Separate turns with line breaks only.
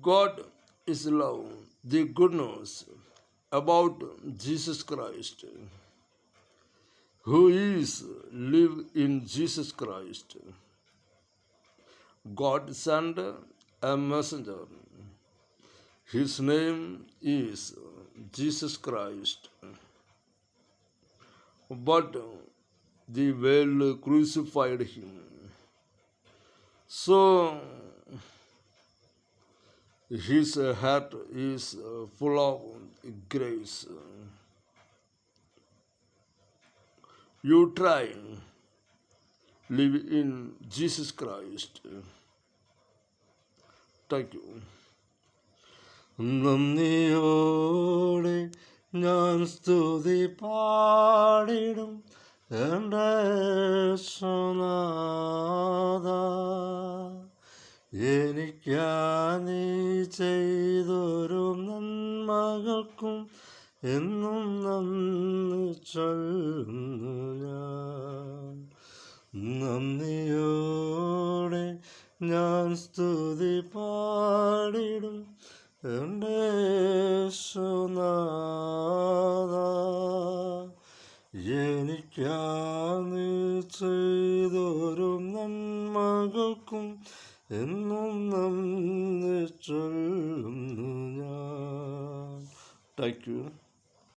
God is love, the good news about Jesus Christ, who is live in Jesus Christ. God sent a messenger. His name is Jesus Christ. But the world crucified him. So his heart is full of grace. You try live in Jesus Christ. Thank you. നന്ദിയോടെ ഞാൻ സ്തുതി പാടിടും എൻ്റെ യേശുനാഥ. എനിക്കാ നീ ചെയ്തൊരു നന്മകൾക്കും എന്നും നന്ദി ചൊല്ലുന്നു ഞാൻ. നന്ദിയോടെ ഞാൻ സ്തുതി പാടിടും എൻ്റെ യേശുനാഥ. എനിക്കാ നീ ചെയ്തൊരു നന്മകൾക്കും എന്നും നന്ദി ചൊല്ലുന്നു ഞാൻ. Thank you.